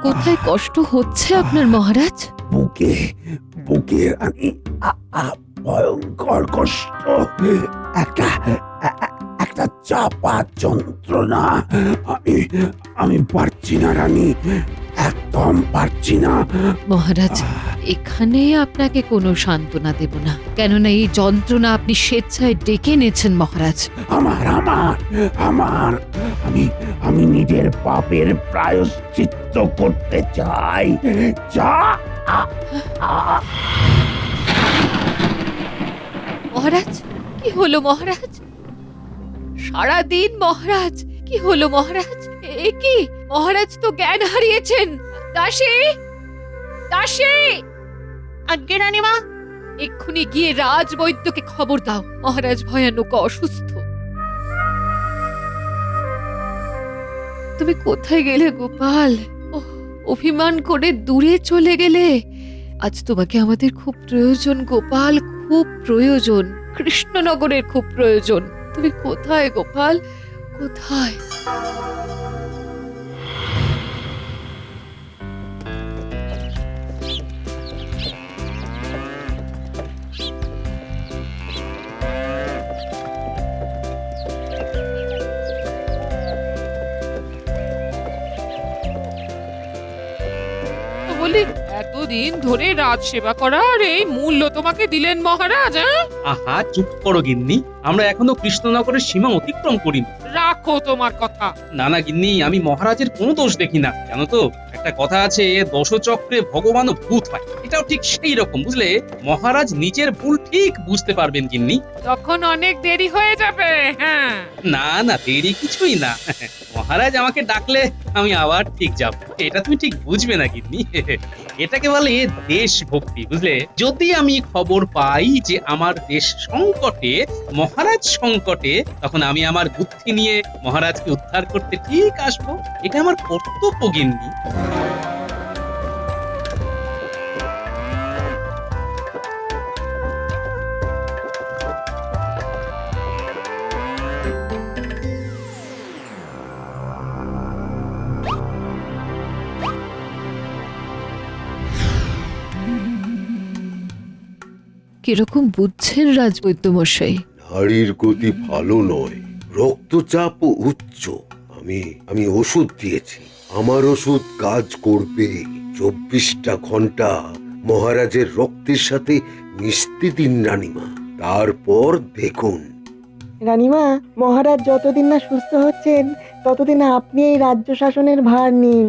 কোথায় কষ্ট হচ্ছে আপনার মহারাজ? বুকে বুকে রানী, ভয়ঙ্কর কষ্ট, একটা একটা চাপা যন্ত্রণা। আমি আমি পারছি না রানী, একদম পারছি না। মহারাজ, এখানে আপনাকে কোনো সান্ত্বনা দেব না, কেননা এই যন্ত্রণা আপনি স্বেচ্ছায় ডেকে এনেছেন মহারাজ। আমার আমার আমার আমি আমি নিজের পাপের প্রায়শ্চিত্ত করতে চাই। যা মহারাজ, কি হলো মহারাজ? সারাদিন মহারাজ, কি হলো মহারাজ? এ কি, মহারাজ তো জ্ঞান হারিয়েছেন। দাসী, দাসী! আজ্ঞে রানীমা। এক্ষুনি গিয়ে রাজবৈদ্যকে খবর দাও, মহারাজ ভয়ানক অসুস্থ। তুমি কোথায় গেলে গোপাল? ওহ, অভিমান করে দূরে চলে গেলে। আজ তোমাকে আমাদের খুব প্রয়োজন গোপাল, খুব প্রয়োজন। কৃষ্ণনগরের খুব প্রয়োজন। তুমি কোথায় গোপাল, কোথায়? বলি, এতদিন ধরে রাজ সেবা করার এই মূল্য তোমাকে দিলেন মহারাজ? হ্যাঁ? আহা, চুপ করো গিন্নি, আমরা এখনো কৃষ্ণনগরের সীমা অতিক্রম করিনি। রাখো তোমার কথা। না না গিন্নি, আমি মহারাজের কোনো দোষ দেখি না। জানো তো, একটা কথা আছে, দশচক্রে ভগবানও ভূত হয়, এটাও ঠিক সেই রকম, বুঝলে? মহারাজ নিজের ভুল ঠিক বুঝতে পারবেন গিন্নি। তখন অনেক দেরি হয়ে যাবে। হ্যাঁ, না না, দেরি কিছুই না। মহারাজ আমাকে ডাকলে আমি আবার ঠিক যাব, এটা তুমি ঠিক বুঝবে না গিন্নি। এটাকে বলে দেশভক্তি, বুঝলে? যদি আমি খবর পাই যে আমার দেশ সংকটে, মহারাজ সংকটে, তখন আমি আমার বুদ্ধি নিয়ে মহারাজকে উদ্ধার করতে ঠিক আসবো। এটা আমার কর্তব্য গিন্নি। কিরকম বুঝছেন রাজবৈদ্য মশাই? নাড়ির গতি ভালো নয়, রক্তচাপ উচ্চ। আমি আমি ওষুধ দিয়েছি, আমার ওষুধ কাজ করবে। 24টা ঘন্টা মহারাজের রক্তের সাথে মিশতে দিন রানীমা, তারপর দেখুন। রানীমা, মহারাজ যতদিন না সুস্থ হচ্ছেন ততদিন আপনি এই রাজ্য শাসনের ভার নিন।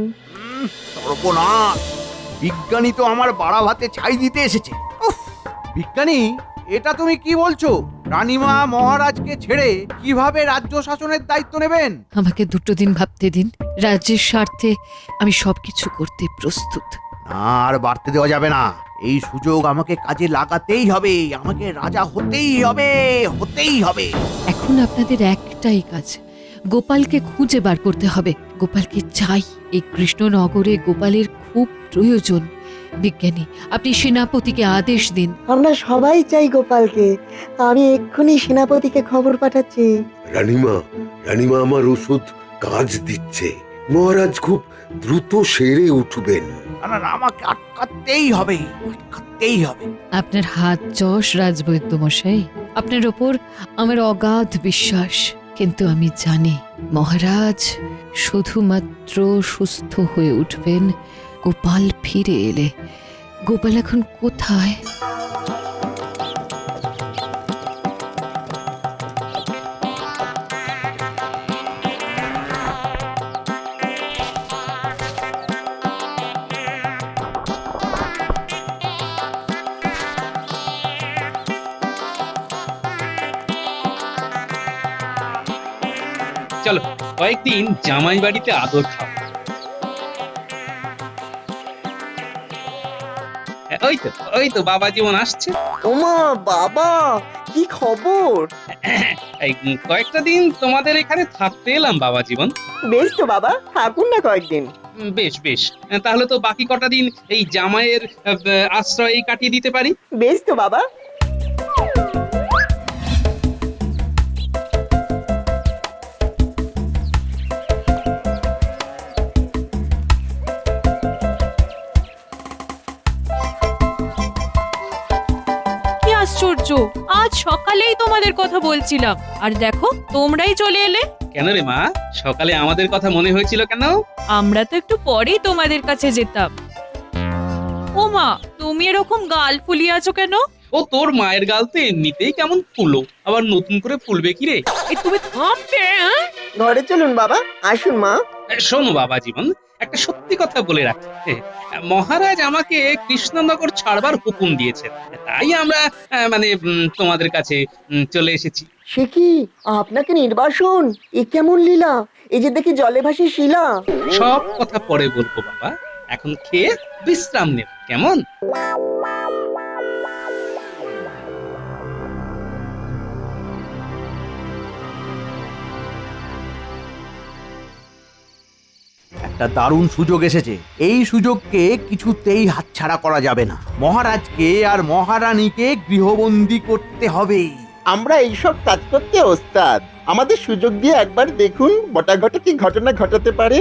সর্বনাশ! বিজ্ঞানী তো আমার বাড়া ভাতে ছাই দিতে এসেছে। উফ! বিজ্ঞানী, এটা তুমি কি বলছো? রানীমা মহারাজকে ছেড়ে কিভাবে রাজ্য শাসনের দায়িত্ব নেবেন? আমাকে 2 দিন ভাবতে দিন। রাজ্যের স্বার্থে আমি সবকিছু করতে প্রস্তুত। না, আর বাড়তে দেওয়া যাবে না। এই সুযোগ আমাকে কাজে লাগাতেই হবে। আমাকে রাজা হতেই হবে, হতেই হবে। এখন আপনাদের একটাই কাজ, গোপালকে খুঁজে বার করতে হবে। গোপালকে চাই, এই কৃষ্ণনগরে গোপালের খুব প্রয়োজন। বিজ্ঞানী, আপনি সেনাপতিকে আদেশ দিন। আমরা সবাই চাই গোপালকে। আমি এক্ষুনি সেনাপতিকে খবর পাঠাচ্ছি। রানীমা, রানীমা, আমার ওষুধ কাজ দিচ্ছে, মহারাজ খুব দ্রুত সেরে উঠবেন। না না, আমাকে আটকাতেই হবে, আটকাতেই হবে। আপনার হাত যশ রাজবৈদ্য মশাই, আপনার ওপর আমার অগাধ বিশ্বাস। কিন্তু আমি জানি মহারাজ শুধুমাত্র সুস্থ হয়ে উঠবেন গোপাল ফিরে এলে। গোপাল এখন কোথায়? চলো, কয়েকদিন জামাই বাড়িতে আদর খাও। ওই তো বাবা জীবন আসছে। ওমা বাবা, কি খবর? এই কয়েকটা দিন তোমাদের এখানে থাকতে এলাম বাবা জীবন। বেশ তো বাবা, থাকুন না কয়েকদিন। বেশ বেশ, তাহলে তো বাকি কটা দিন এই জামাইয়ের আশ্রয়ে কাটিয়ে দিতে পারি। বেশ তো বাবা। সকালেই তোমাদের কথা বলছিলাম আর দেখো তোমরাই চলে এলে। কেন রে মা, সকালে আমাদের কথা মনে হয়েছিল কেন? আমরা তো একটু পরেই তোমাদের কাছে যেতাম। ও মা, তুমি এরকম গাল ফুলিয়ে আছো কেন? ও তোর মায়ের গাল তো এমনিতেই কেমন ফুলো, আবার নতুন করে ফুলবে কি রে? এই তুমি থামবে, হ্যাঁ? ঘরে চলুন বাবা, আসুন মা। শোনো বাবা জীবন, একটা সত্যি কথা বলে রাখি। মহারাজ আমাকে কৃষ্ণনগর ছাড়বার হুকুম দিয়েছেন, তাই আমরা তোমাদের কাছে চলে এসেছি। সে কি, আপনাকে নির্বাসন? এ কেমন লীলা? এই যে দেখি জলে ভাসি শিলা। সব কথা পরে বলবো বাবা, এখন খেয়ে বিশ্রাম নেব, কেমন? একটা দারুণ সুযোগ এসেছে, এই সুযোগকে কিছুতেই হাতছাড়া করা যাবে না। মহারাজকে আর মহারানীকে গৃহবন্দী করতে হবে। আমরা এইসব কাজ করতে ওস্তাদ, আমাদের সুযোগ দিয়ে একবার দেখুন বটাঘটা কি ঘটনা ঘটাতে পারে।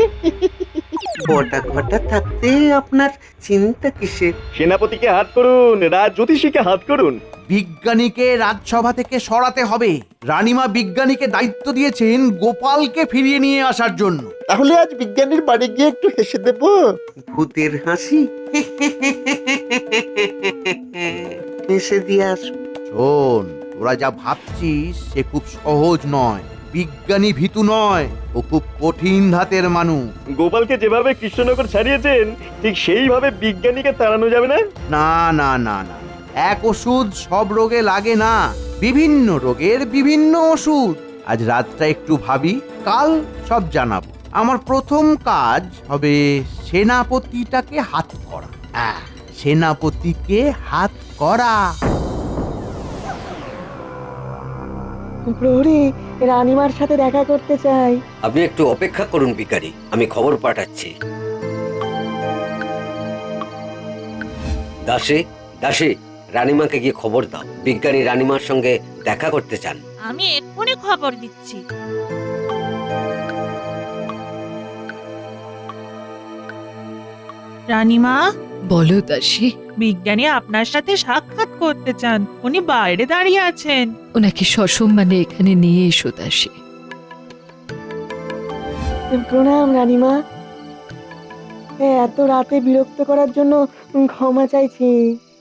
বটা ঘটা থাকতে আপনার চিন্তা কিসের? সেনাপতিকে হাত করুন, রাজ জ্যোতিষীকে হাত করুন। বিজ্ঞানীকে রাজসভা থেকে সরাতে হবে। রানীমা বিজ্ঞানীকে দায়িত্ব দিয়েছেন গোপালকে ফিরিয়ে নিয়ে আসার জন্য। তাহলে আজ বিজ্ঞানীর বাড়ি গিয়ে একটু হেসে দেব। ভূতের হাসি হেসে দিয়ে আস। শোন, তোরা যা ভাবছিস সে খুব সহজ নয়। বিজ্ঞানী ভীতু নয়, ও খুব কঠিন ধাতের মানুষ। গোপালকে যেভাবে কৃষ্ণনগর ছাড়িয়েছেন ঠিক সেইভাবে বিজ্ঞানীকে তাড়ানো যাবে না। না না না না, এক ওষুধ সব রোগে লাগে না, বিভিন্ন রোগের বিভিন্ন ওষুধ। আজ রাতটা একটু ভাবি, কাল সব জানাবো। আমার প্রথম কাজ হবে সেনাপতিটাকে হাত করা। সেনাপতিকে হাত করা। প্রহরী, রানীমার সাথে দেখা করতে চাই। আপনি একটু অপেক্ষা করুন বিজ্ঞানী, আমি খবর পাঠাচ্ছি। দাসে দাসে, রানীমাকে গিয়ে খবর দাও, বিজ্ঞানী রানীমার সঙ্গে দেখা করতে চান। আমি এক্ষুনি খবর দিচ্ছি। রানীমা, বলো দাসী। বিজ্ঞানী আপনার সাথে সাক্ষাৎ করতে চান, উনি বাইরে দাঁড়িয়ে আছেন। ওনাকে সসম্মানে এখানে নিয়ে এসো দাসী। প্রণাম রানীমা। এত রাতে বিরক্ত করার জন্য ক্ষমা চাইছি।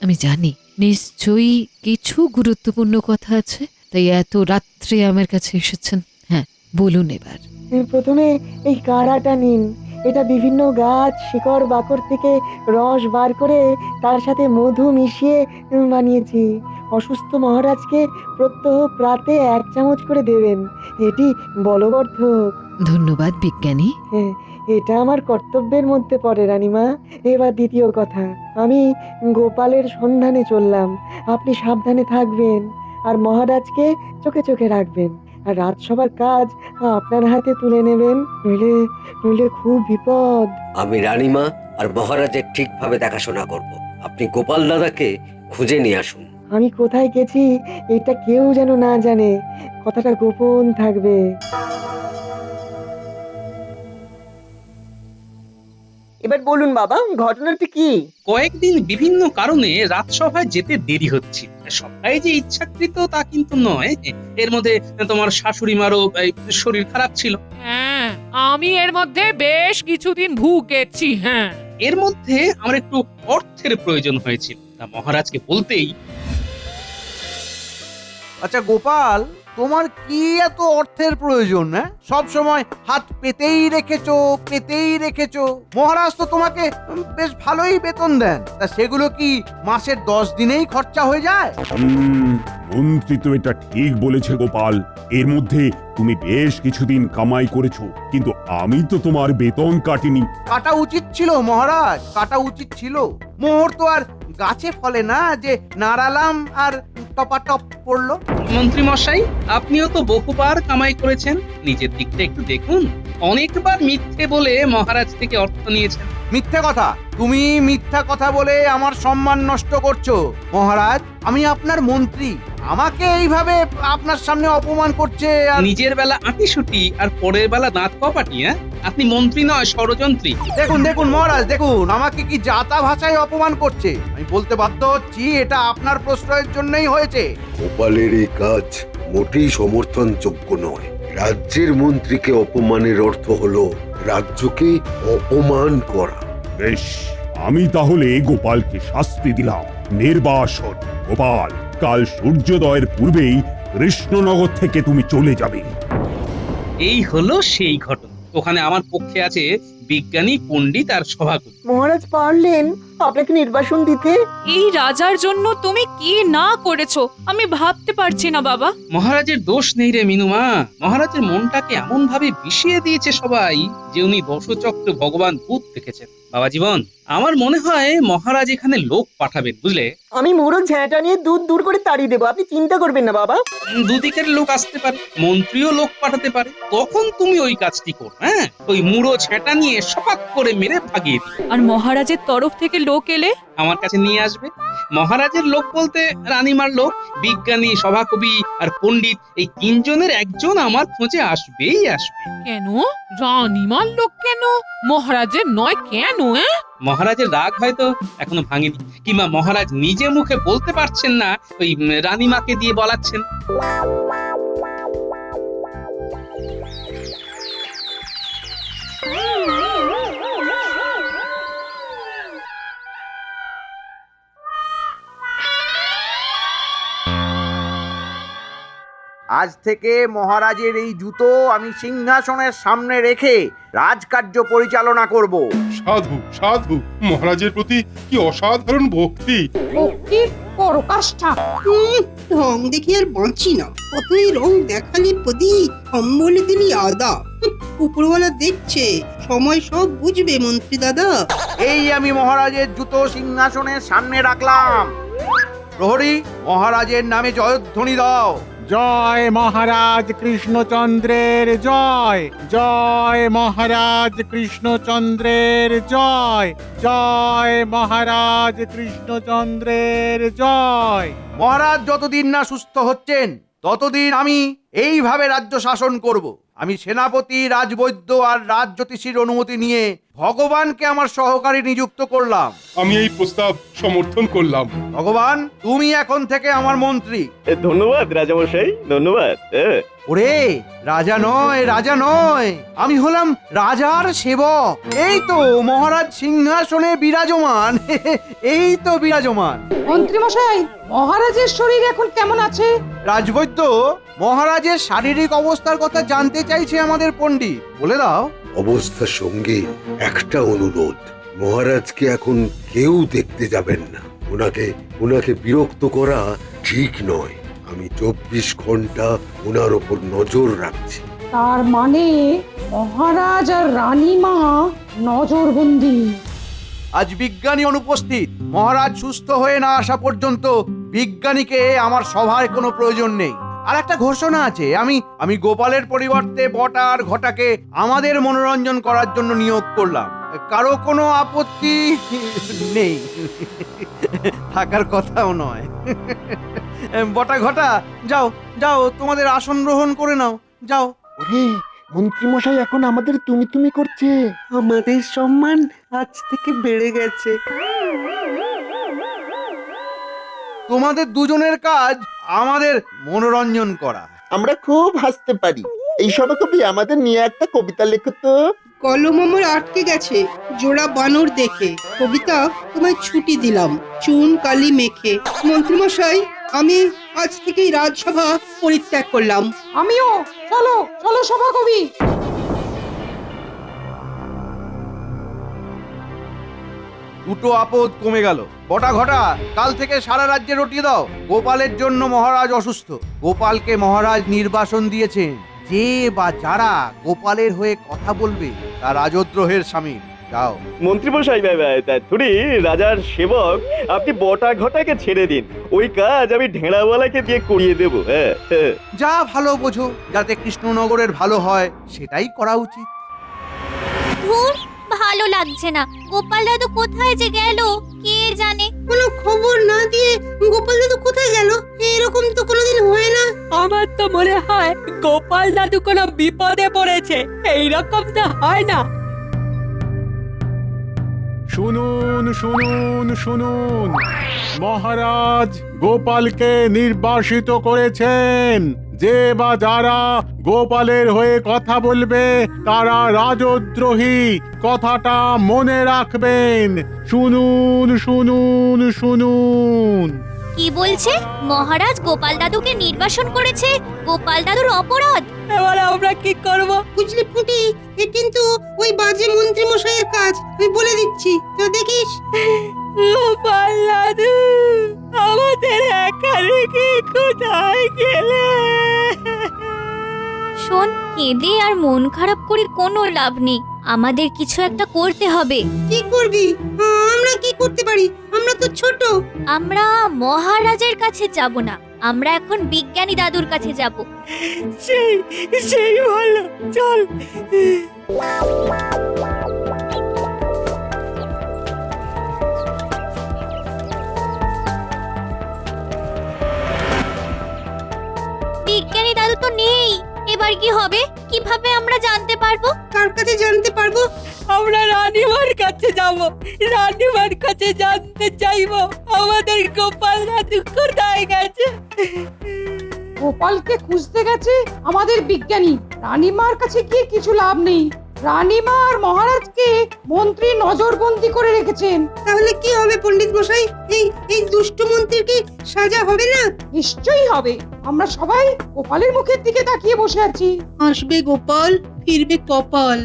আমি জানি নিশ্চয়ই কিছু গুরুত্বপূর্ণ কথা আছে, তাই এত রাত্রে আমার কাছে এসেছেন। হ্যাঁ, বলুন এবার। প্রথমে এই কাড়াটা নিন। এটা বিভিন্ন গাছ, শিকড় বাকড় থেকে রস বার করে তার সাথে মধু মিশিয়ে বানিয়েছি। অসুস্থ মহারাজকে প্রত্যহ প্রাতে 1 চামচ করে দেবেন, এটি বলবর্ধক। ধন্যবাদ বিজ্ঞানী। হ্যাঁ, এটা আমার কর্তব্যের মধ্যে পড়ে রানীমা। এবার দ্বিতীয় কথা, আমি গোপালের সন্ধানে চললাম। আপনি সাবধানে থাকবেন আর মহারাজকে চোখে চোখে রাখবেন। আর রাজসভার কাজ আপনার হাতে তুলে নেবেন, নইলে খুব বিপদ। আমি রানীমা আর মহারাজের ঠিকভাবে দেখাশোনা করব। আপনি গোপাল দাদাকে খুঁজে নিয়ে আসুন। আমি কোথায় গেছি এটা কেউ যেন না জানে, কথাটা গোপন থাকবে। এবার বলুন বাবা, ঘটনাটা কি? কয়েকদিন বিভিন্ন কারণে রাজসভায় যেতে দেরি হচ্ছে। সবাই যে ইচ্ছাকৃত তা কিন্তু নয়, এর মধ্যে তোমার শাশুড়ি মারও শরীর খারাপ ছিল। হ্যাঁ, আমি এর মধ্যে বেশ কিছুদিন ভুগেছি। হ্যাঁ, এর মধ্যে আমার একটু অর্থের প্রয়োজন হয়েছিল, তা মহারাজকে বলতেই। আচ্ছা গোপাল, তোমার কি এত অর্থের প্রয়োজন? সব সময় হাত পেতেই রেখেছো। মহারাজ তো তোমাকে বেশ ভালোই বেতন দেন, তা সেগুলো কি মাসের 10 দিনেই খরচা হয়ে যায়? মন্ত্রী তো এটা ঠিক বলেছে গোপাল। এর মধ্যে তুমি বেশ কিছুদিন কামাই করেছো, কিন্তু আমি তো তোমার বেতন কাটিনি। কাটা উচিত ছিল মহারাজ, কাটা উচিত ছিল। মোহর তো আর গাছে ফলে না যে নাড়ালাম আর টপাটপ পড়লো। মন্ত্রী মশাই, আপনিও তো বহুবার কামাই করেছেন, নিজের দিকটা একটু দেখুন। অনেকবার মিথ্যে বলে মহারাজ থেকে অর্থ নিয়েছেন। মিথ্যে কথা? তুমি মিথ্যা কথা বলে আমার সম্মান নষ্ট করছো। মহারাজ, আমি আপনার মন্ত্রী, আমাকে এইভাবে আপনার সামনে অপমান করছে আর নিজের বেলা আঁটিসুটি আর পরের বেলা দাঁত কপাটি, হ্যাঁ? আপনি মন্ত্রী নয়, ষড়যন্ত্রী। দেখুন দেখুন মহারাজ, দেখুন আমাকে কি জাতা ভাষায় অপমান করছে। আমি বলতে বাধ্য হচ্ছি এটা আপনার প্রশ্রয়ের জন্যই হয়েছে। গোপালের এই কাজ মোটেই সমর্থনযোগ্য নয়। রাজ্যের মন্ত্রীকে অপমানের অর্থ হলো রাজ্যকে অপমান করা। বেশ, আমি তাহলে গোপালকে শাস্তি দিলাম, নির্বাসন। গোপাল, কাল সূর্যোদয়ের পূর্বেই কৃষ্ণনগর থেকে তুমি চলে যাবে। এই হলো সেই ঘটনা। ওখানে আমার পক্ষে আছে বিজ্ঞানী, পণ্ডিত আর সভাপতি। মহারাজ পারলেন আপনাকে নির্বাসন দিতে? এই রাজার জন্য তুমি কি না করেছো আমি ভাবতে পারছি না বাবা। মহারাজের দোষ নেই রে মিনুমা। মহারাজের মনটাকে এমন ভাবে বিষিয়ে দিয়েছে সবাই যে উনি দশচক্র ভগবান ভূত দেখেছেন। বাবা জীবন, আমার মনে হয় মহারাজ এখানে লোক পাঠাবেন, বুঝলে? আমি মুড়ো ঝ্যাঁটা নিয়ে দুধ দূর করে তাড়িয়ে দেবো, আপনি চিন্তা করবেন না বাবা। দুদিকের লোক আসতে পারে, মন্ত্রীও লোক পাঠাতে পারে। তখন তুমি ওই কাজটি করো, হ্যাঁ? ওই মুড়ো ছেঁটা নিয়ে সপাক করে মেরে ভাগিয়ে দিও। আর মহারাজের তরফ থেকে লোক এলে আমার কাছে নিয়ে আসবে। মহারাজের লোক বলতে রানীমার লোক, বিজ্ঞানী, সভাকবি আর পণ্ডিত, এই তিনজনের একজন আমার খোঁজে আসবেই আসবে। কেন? রানীমার লোক কেন? মহারাজের নয় কেন? মহারাজের রাগ হয়তো এখনো ভাঙেনি, কিংবা মহারাজ নিজে মুখে বলতে পারছেন না, ওই রানীমাকে দিয়ে বলাচ্ছেন। আজ থেকে মহারাজের এই জুতো আমি সিংহাসনের সামনে রেখে রাজকার্য পরিচালনা করব। সাধু সাধু, মহারাজের প্রতি কি অসাধারণ ভক্তি! কি পরকাষ্ঠা! রং দেখে আর বাঁচি না। কতই রং দেখালে প্রদীপ, বলে দিলি আদা। উপরওয়ালা দেখছে, সময় সব বুঝবে মন্ত্রী দাদা। এই আমি মহারাজের জুতো সিংহাসনের সামনে রাখলাম। প্রহরী, মহারাজের নামে জয়ধ্বনি দাও। জয় মহারাজ কৃষ্ণচন্দ্রের জয়, জয় মহারাজ কৃষ্ণচন্দ্রের জয়, জয় মহারাজ কৃষ্ণচন্দ্রের জয়। মহারাজ যতদিন না সুস্থ হচ্ছেন ততদিন আমি এইভাবে রাজ্য শাসন করব। আমি সেনাপতি, রাজবৈদ্য আর রাজজ্যোতিষীর অনুমতি নিয়ে ভগবানকে আমার সহকারী নিযুক্ত করলাম। আমি এই প্রস্তাব সমর্থন করলাম। ভগবান, তুমি এখন থেকে আমার মন্ত্রী। ধন্যবাদ রাজামশাই, ধন্যবাদ। ওরে, রাজা নয়, রাজা নয়, আমি হলাম রাজার সেবক। এই তো মহারাজ সিংহাসনে বিরাজমান। এই তো বিরাজমান। মন্ত্রী মশাই, মহারাজের শরীর এখন কেমন আছে? রাজবৈদ্য, মহারাজের শারীরিক অবস্থার কথা জানতে চাইছে আমাদের পণ্ডিত, বলে দাও। অবস্থার সঙ্গে একটা অনুরোধ, মহারাজকে এখন কেউ দেখতে যাবেন না। ওনাকে বিরক্ত করা ঠিক নয়। আমি 24 ঘন্টা ওনার ওপর নজর রাখছি। তার মানে মহারাজ আর রানীমা নজরবন্দি। আজ বিজ্ঞানী অনুপস্থিত। মহারাজ সুস্থ হয়ে না আসা পর্যন্ত বিজ্ঞানীকে আমার সভায় কোনো প্রয়োজন নেই। আর একটা ঘোষণা আছে, আমি গোপালের পরিবর্তে বটা আর ঘটাকে আমাদের মনোরঞ্জন করার জন্য নিয়োগ করলাম। কারো কোনো আপত্তি নেই, থাকার কথাও নয়। বটা ঘটা, যাও যাও, তোমাদের আসন গ্রহণ করে নাও, যাও। ওরে, মন্ত্রী মশাই এখন আমাদের তুমি তুমি করছে। আমাদের সম্মান আজ থেকে বেড়ে গেছে। তোমাদের দুজনের কাজ আমাদের মনোরঞ্জন করা। আমরা খুব হাসতে পারি। এই সভাকবি, আমাদের নিয়ে একটা কবিতা লেখো তো। কলম আমার আটকে গেছে জোড়া বানর দেখে। কবিতা তোমায় ছুটি দিলাম চুন কালি মেখে। মন্ত্রী মশাই, আমি আজ থেকেই রাজসভা পরিত্যাগ করলাম। আমিও। চলো চলো সভাকবি। দুটো আপদ কমে গেল। বটা ঘটা, কাল থেকে সারা রাজ্যে রটিয়ে দাও। গোপালের জন্য মহারাজ অসুস্থ। গোপালকে মহারাজ নির্বাসন দিয়েছেন। যে বা যারা গোপালের হয়ে কথা বলবে তা রাজদ্রোহের শামিল। যাও। মন্ত্রীমশাই, থুড়ি রাজার সেবক, আপনি বটা ঘটাকে ছেড়ে দিন। ওই কাজ আমি ঢেঁড়াওয়ালাকে দিয়ে করিয়ে দেবো। যা ভালো বোঝো, যাতে কৃষ্ণনগরের ভালো হয় সেটাই করা উচিত। ভালো লাগছে না। গোপাল দাদু কোথায় যে গেল কে জানে। কোনো খবর না দিয়ে গোপাল দাদু কোথায় গেল? এরকম তো কোনোদিন হয় না। আমার তো মনে হয় গোপাল দাদু কোনো বিপদে পড়েছে, এইরকম তো হয় না। শুনুন শুনুন শুনুন, মহারাজ গোপালকে নির্বাসিত করেছেন। যে বা যারা গোপালের হয়ে কথা বলবে তারা রাজদ্রোহী, কথাটা মনে রাখবেন। শুনুন শুনুন শুনুন। কি বলছে? মহারাজ গোপাল দাদুকে নির্বাসন করেছে? গোপাল দাদুর অপরাধ? এবার আমরা কি করব? বুঝলি পুটি, এ কিন্তু ওই বাজে মন্ত্রী মশাইয়ের কাজ, আমি বলে দিচ্ছি। তো দেখিস। গোপাল দাদু, আমাদের একা রেখে কোথায় গেলে? শোন, কেঁদে আর মন খারাপ করে কোনো লাভ নেই। আমাদের কিছু একটা করতে হবে। কি করবি? আমরা কি করতে পারি? আমরা তো ছোট। আমরা মহারাজের কাছে যাব না, আমরা এখন বিজ্ঞানী দাদুর কাছে যাব। সেই ভালো, চল। বিজ্ঞানী দাদু তো নেই, এবার কি হবে? কিভাবে আমরা জানতে পারবো? কার কাছে জানতে পারবো? আমরা রানীমার কাছে যাব, রানীমার কাছে জানতে চাইবো আমাদের গোপাল দাদু কোথায় গেছে। গোপালকে খুঁজতে গেছে আমাদের বিজ্ঞানী। রানীমার কাছে গিয়ে কিছু লাভ নেই। রানীমা আর মহারাজকে মন্ত্রী নজরবন্দি করে রেখেছেন। তাহলে কি হবে পণ্ডিত মশাই? এই দুষ্ট মন্ত্রীর কি সাজা হবে না? নিশ্চয়ই হবে। আমরা সবাই গোপালের মুখের দিকে তাকিয়ে বসে আছি। আসবে গোপাল, ফিরবে কপাল।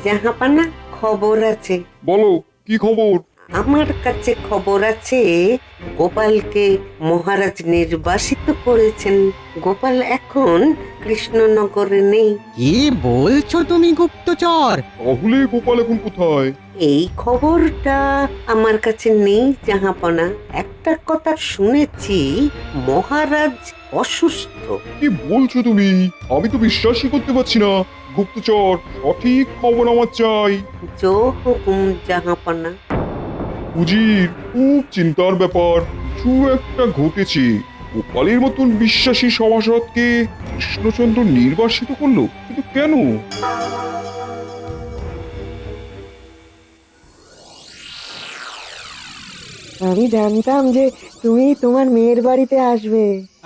জাহাপানা, খবর আছে। বলো কি খবর? আমার কাছে খবর আছে, গোপালকে মহারাজ নির্বাসিত করেছেন। গোপাল এখন কৃষ্ণনগরে নেই। কি বলছো তুমি গুপ্তচর? তাহলে গোপাল এখন কোথায়? এই খবরটা আমার কাছে নেই জাহাপনা। একটা কথা শুনেছি, মহারাজ অসুস্থ। কি বলছো তুমি? আমি তো বিশ্বাসই করতে পারছি না। গুপ্তচর, সঠিক খবর আমার চাই। জো হুকুম জাহাপনা। উজির, খুব চিন্তার ব্যাপার। কিছু একটা ঘটেছে। গোপালের মতন বিশ্বাসী সভাসদকে কৃষ্ণচন্দ্র নির্বাসিত করলো, কিন্তু কেন? আমি জানতাম যে তুমি তোমার মেয়ের বাড়িতে আসবে।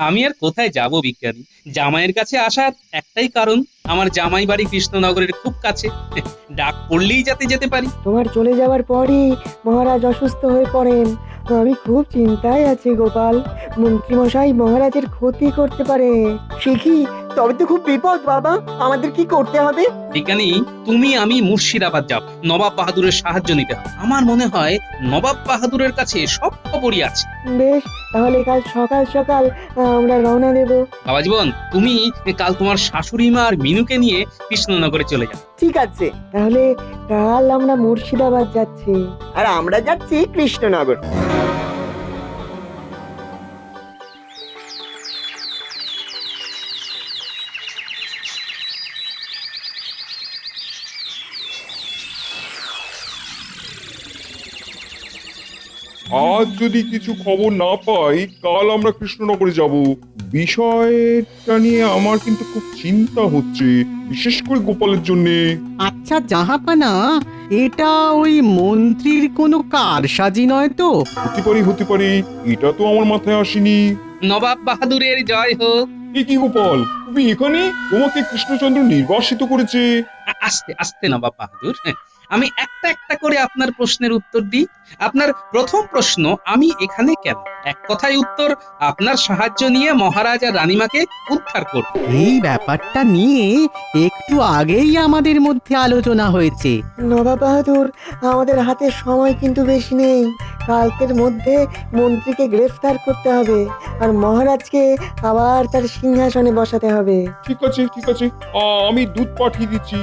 আমি আর কোথায় যাব বিজ্ঞানী? জামাইয়ের কাছে আসার একটাই কারণ, আমার জামাই বাড়ি কৃষ্ণনগরের খুব কাছে। ডাক পড়লেই যাতে যেতে পারি। তোমার চলে যাওয়ার পরই মহারাজ অসুস্থ হয়ে পড়েন। আমি খুব চিন্তায় আছি গোপাল। মন্ত্রীমশাই মহারাজের ক্ষতি করতে পারে। সে কি? তবে তো খুব বিপদ বাবা। আমাদের কি করতে হবে? বিজ্ঞানী, তুমি আমি মুর্শিদাবাদ যাব, নবাব বাহাদুরের সাহায্য নিতে হবে। আমার মনে হয় নবাব বাহাদুরের কাছে সব খবরই আছে। বেশ, তাহলে কাল সকাল সকাল আমরা রওনা দেব। বাবা জীবন, তুমি কাল তোমার শাশুড়ি মা আর মিনুকে নিয়ে কৃষ্ণনগরে চলে যাও। ঠিক আছে, তাহলে কাল আমরা মুর্শিদাবাদ যাচ্ছি আর আমরা যাচ্ছি কৃষ্ণনগর। আজ যদি কিছু খবর না পাই, কাল আমরা কৃষ্ণনগরে যাব। বিষয়টা নিয়ে আমার কিন্তু খুব চিন্তা হচ্ছে, বিশেষ করে গোপালের জন্যে। আচ্ছা জাহাপানা, এটা ওই মন্ত্রীর কোনো কারসাজি নয় তো? হতে পারে, এটা তো আমার মাথায় আসেনি। নবাব বাহাদুরের জয় হোক। কি গোপাল, তুমি এখানে? তোমাকে কৃষ্ণচন্দ্র নির্বাসিত করেছে? আস্তে আস্তে নবাব বাহাদুর, আমি একটা একটা করে আপনার প্রশ্নের উত্তর দিই। আপনার প্রথম প্রশ্ন, আমি এখানে কেন? এক কথায় উত্তর, আপনার সাহায্য নিয়ে মহারাজ আর রানীমাকে উদ্ধার করব। এই ব্যাপারটা নিয়ে একটু আগেই আমাদের মধ্যে আলোচনা হয়েছে। নবাব বাহাদুর, আমাদের হাতে সময় কিন্তু বেশি নেই। কালকের মধ্যে মন্ত্রীকে গ্রেফতার করতে হবে আর মহারাজকে আবার তার সিংহাসনে বসাতে হবে। ঠিক আছে, আমি দুধ পাঠিয়ে দিচ্ছি।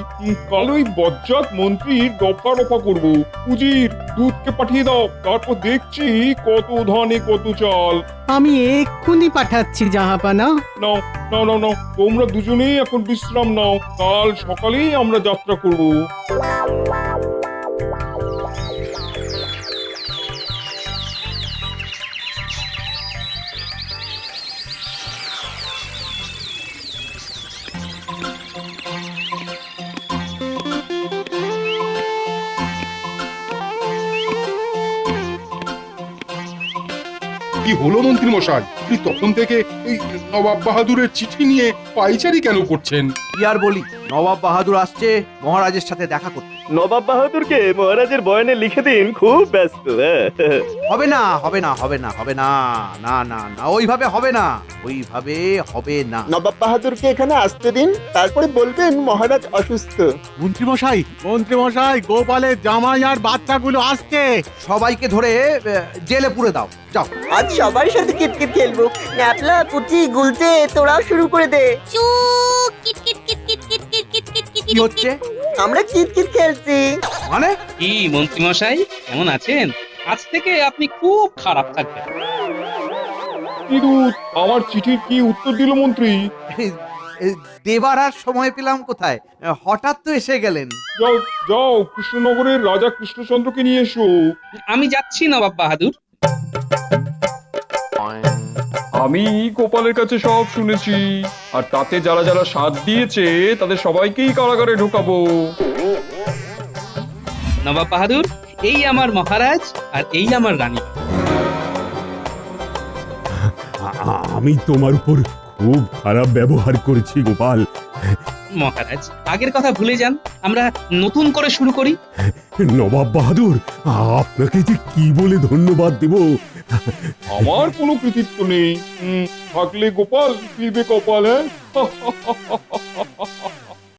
কাল ওই বজ্জাত মন্ত্রীর দফা রফা করবো। উজির, দুধকে পাঠিয়ে দাও, তারপর দেখছি কত ধানে কত চাল। আমি এক্ষুনি পাঠাচ্ছি জাহাপানা। নাও, নাও নাও নাও, তোমরা দুজনেই এখন বিশ্রাম নাও, কাল সকালেই আমরা যাত্রা করব। কি হলো মন্ত্রী মশাই, আপনি তখন থেকে এই নবাব বাহাদুরের চিঠি নিয়ে পাইচারি কেন করছেন? কি আর বলি, নবাব বাহাদুর আসছে মহারাজের সাথে দেখা করতে। নবাব বাহাদুরকে মহারাজের বয়ানে লিখে দিন, খুব ব্যস্ত। হবে না, হবে না, হবে না, হবে না, না না না, ওইভাবে হবে না, ওইভাবে হবে না। নবাব বাহাদুরকে এখানে আসতে দিন, তারপরে বলবেন মহারাজ অসুস্থ। মন্ত্রী মশাই, গোপালের জামাই আর বাচ্চাগুলো আসছে। সবাইকে ধরে জেলে পুরে দাও, যাও। আজ সবার সাথে কিটকিট খেলবো। ন্যাপলা, পুচি, গুলটে, তোরাও শুরু করে দে। চুপ, kit kit kit kit kit kit kit kit kit কি হচ্ছে? আমরা কিটকিট খেলছি। মানে কি মন্ত্রী মশাই কেমন আছেন? আজ থেকে আপনি খুব খারাপ থাকবেন। কিন্তু আমার চিঠির কি উত্তর দিল মন্ত্রী? দেবার আর সময় পেলাম কোথায়, হঠাৎ তো এসে গেলেন। যাও যাও, কৃষ্ণনগরের রাজা কৃষ্ণচন্দ্রকে নিয়ে এসো। আমি যাচ্ছি নবাব বাহাদুর। আমি গোপালের কাছে সব শুনেছি, আর তাতে যারা যারা সাথ দিয়েছে তাদের সবাইকেই কারাগারে ঢোকাবো। নবাব বাহাদুর, এই আমার মহারাজ আর এই আমার রানী। আমি তোমার উপর খুব খারাপ ব্যবহার করেছি গোপাল। মহারাজ, আগের কথা ভুলে যান, আমরা নতুন করে শুরু করি। নবাব বাহাদুর, আপনাকে যে কি বলে ধন্যবাদ দেব। আমার কোনো কৃতিত্ব নেই, থাকলে গোপাল ফিরবে কপাল। হ্যাঁ